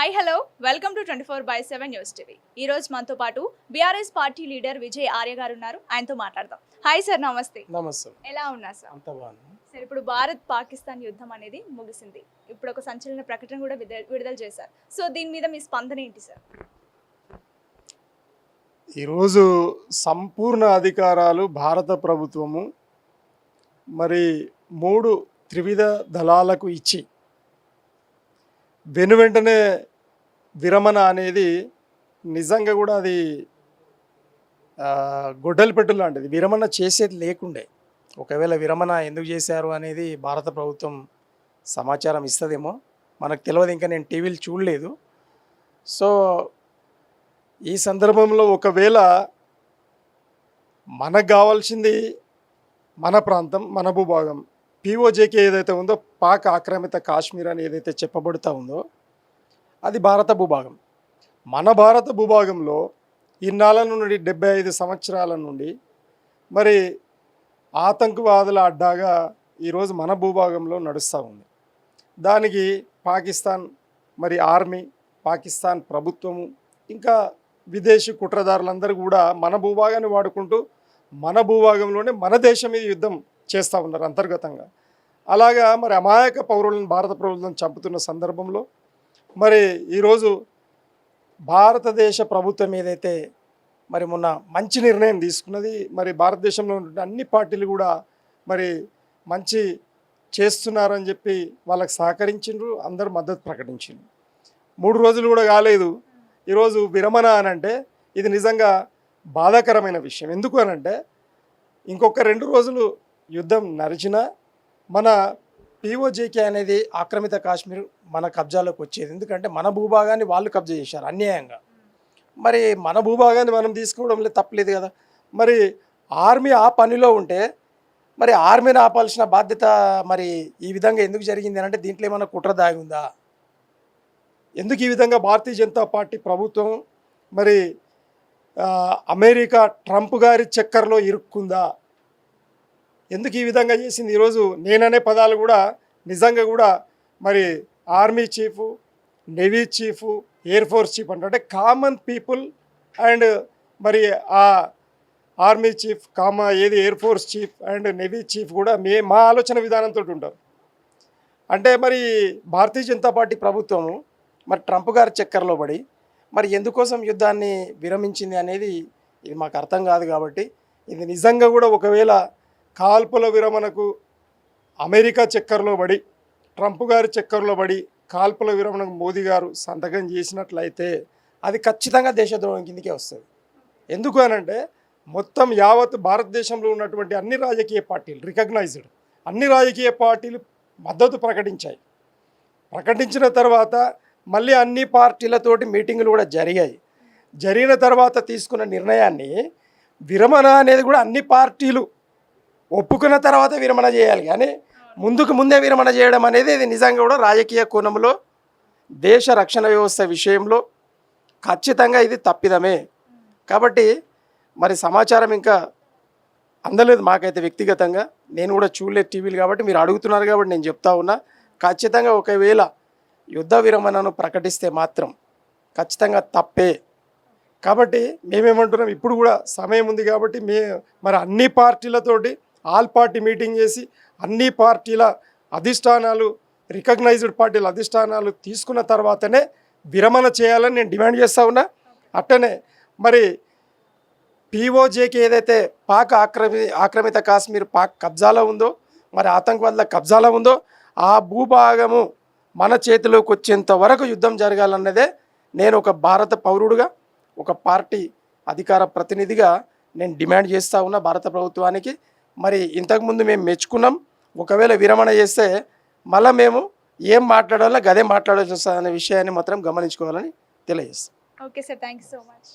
Hi hello welcome to 24/7 news TV. ఈ రోజు మనతో పాటు BRS party leader Vijay Arya గారు ఉన్నారు. ఆయనతో మాట్లాడదాం. హాయ్ సార్, నమస్తే. నమస్తే. ఎలా ఉన్నారు సార్? అంత బాగుంది సార్, ఇప్పుడు భారత్ పాకిస్తాన్ యుద్ధం అనేది ముగిసింది. ఇప్పుడు ఒక సంచలన ప్రకటన కూడా విడుదల చేశారు. సో దీని మీద మీ స్పందన ఏంటి సార్? ఈరోజు సంపూర్ణ అధికారాలు భారత ప్రభుత్వము మరి 3 త్రివిధ దళాలకు ఇచ్చి వెనువెంటనే విరమణ అనేది నిజంగా కూడా అది గొడ్డలి పెట్టు లాంటిది. విరమణ చేసేది లేకుండే. ఒకవేళ విరమణ ఎందుకు చేశారు అనేది భారత ప్రభుత్వం సమాచారం ఇస్తుందేమో, మనకు తెలియదు. ఇంకా నేను టీవీలు చూడలేదు. సో ఈ సందర్భంలో ఒకవేళ మనకు కావాల్సింది మన ప్రాంతం, మన భూభాగం, పీఓజేకి ఏదైతే ఉందో పాక్ ఆక్రమిత కాశ్మీర్ అని ఏదైతే చెప్పబడుతూ ఉందో అది భారత భూభాగం. మన భారత భూభాగంలో ఇన్నాళ్ళ నుండి 75 సంవత్సరాల నుండి మరి ఆతంకవాదుల అడ్డాగా ఈరోజు మన భూభాగంలో నడుస్తూ ఉంది. దానికి పాకిస్తాన్ మరి ఆర్మీ, పాకిస్తాన్ ప్రభుత్వము, ఇంకా విదేశీ కుట్రదారులందరూ కూడా మన భూభాగాన్ని వాడుకుంటూ మన భూభాగంలోనే మన దేశం మీద యుద్ధం చేస్తూ ఉన్నారు అంతర్గతంగా. అలాగా మరి అమాయక పౌరులను భారత ప్రభుత్వం చంపుతున్న సందర్భంలో మరి ఈరోజు భారతదేశ ప్రభుత్వం ఏదైతే మరి మొన్న మంచి నిర్ణయం తీసుకున్నది, మరి భారతదేశంలో ఉన్న అన్ని పార్టీలు కూడా మరి మంచి చేస్తున్నారని చెప్పి వాళ్ళకి సహకరించిండ్రు, అందరూ మద్దతు ప్రకటించిండ్రు. 3 రోజులు కూడా కాలేదు ఈరోజు విరమణ అని అంటే ఇది నిజంగా బాధాకరమైన విషయం. ఎందుకు అనంటే ఇంకొక 2 రోజులు యుద్ధం నడిచినా మన పీఓజేకే అనేది ఆక్రమిత కాశ్మీర్ మన కబ్జాలోకి వచ్చేది. ఎందుకంటే మన భూభాగాన్ని వాళ్ళు కబ్జా చేశారు అన్యాయంగా. మరి మన భూభాగాన్ని మనం తీసుకోవడంలో తప్పలేదు కదా. మరి ఆర్మీ ఆ పనిలో ఉంటే మరి ఆర్మీని ఆపాల్సిన బాధ్యత మరి ఈ విధంగా ఎందుకు జరిగింది అంటే దీంట్లో ఏమైనా కుట్ర దాగి ఉందా? ఎందుకు ఈ విధంగా భారతీయ జనతా పార్టీ ప్రభుత్వం మరి అమెరికా ట్రంప్ గారి చక్కర్లో ఇరుక్కుందా? ఎందుకు ఈ విధంగా చేసింది? ఈరోజు నేననే పదాలు కూడా నిజంగా కూడా మరి army chief, navy chief, air force chief అంటే కామన్ పీపుల్ అండ్ మరి ఆ ఆర్మీ చీఫ్ ఏది air force chief and navy chief కూడా మా ఆలోచన విధానంతో ఉంటారు. అంటే మరి భారతీయ జనతా పార్టీ ప్రభుత్వము మరి ట్రంప్ గారి చక్కర్లో పడి మరి ఎందుకోసం యుద్ధాన్ని విరమించింది అనేది ఇది మాకు అర్థం కాదు. కాబట్టి ఇది నిజంగా కూడా ఒకవేళ కాల్పుల విరమణకు అమెరికా చక్కర్లో పడి, ట్రంప్ గారి చక్కర్లో పడి కాల్పుల విరమణకు మోదీ గారు సంతకం చేసినట్లయితే అది ఖచ్చితంగా దేశద్రోహం కిందకే వస్తుంది. ఎందుకు అనంటే మొత్తం యావత్ భారతదేశంలో ఉన్నటువంటి అన్ని రాజకీయ పార్టీలు రికగ్నైజ్డ్, అన్ని రాజకీయ పార్టీలు మద్దతు ప్రకటించాయి. ప్రకటించిన తర్వాత మళ్ళీ అన్ని పార్టీలతోటి మీటింగులు కూడా జరిగాయి. జరిగిన తర్వాత తీసుకున్న నిర్ణయాన్ని విరమణ అనేది కూడా అన్ని పార్టీలు ఒప్పుకున్న తర్వాత విరమణ చేయాలి. కానీ ముందే విరమణ చేయడం అనేది ఇది నిజంగా కూడా రాజకీయ కోణంలో దేశ రక్షణ వ్యవస్థ విషయంలో ఖచ్చితంగా ఇది తప్పిదమే. కాబట్టి మరి సమాచారం ఇంకా అందలేదు మాకైతే వ్యక్తిగతంగా. నేను కూడా చూడలేదు టీవీలు, కాబట్టి మీరు అడుగుతున్నారు కాబట్టి నేను చెప్తా ఉన్నా. ఖచ్చితంగా ఒకవేళ యుద్ధ విరమణను ప్రకటిస్తే మాత్రం ఖచ్చితంగా తప్పే. కాబట్టి మేమేమంటున్నాం, ఇప్పుడు కూడా సమయం ఉంది కాబట్టి మరి అన్ని పార్టీలతోటి ఆల్ పార్టీ మీటింగ్ చేసి అన్ని పార్టీల అధిష్టానాలు, రికగ్నైజ్డ్ పార్టీల అధిష్టానాలు తీసుకున్న తర్వాతనే విరమణ చేయాలని నేను డిమాండ్ చేస్తూ ఉన్నా. అట్టనే మరి పీఓజేకి ఏదైతే పాక్ ఆక్రమిత కాశ్మీర్ పాక్ కబ్జాలో ఉందో, మరి ఆతంకవాదుల కబ్జాలో ఉందో ఆ భూభాగము మన చేతిలోకి వచ్చేంత వరకు యుద్ధం జరగాలన్నదే నేను ఒక భారత పౌరుడుగా, ఒక పార్టీ అధికార ప్రతినిధిగా నేను డిమాండ్ చేస్తూ ఉన్నా భారత ప్రభుత్వానికి. మరి ఇంతకుముందు మేము మెచ్చుకున్నాం. ఒకవేళ విరమణ చేస్తే మళ్ళీ మేము ఏం మాట్లాడాలో గదే మాట్లాడాల్సి వస్తుంది అనే విషయాన్ని మాత్రం గమనించుకోవాలని తెలియజేస్తాం. Okay sir, thank you so much.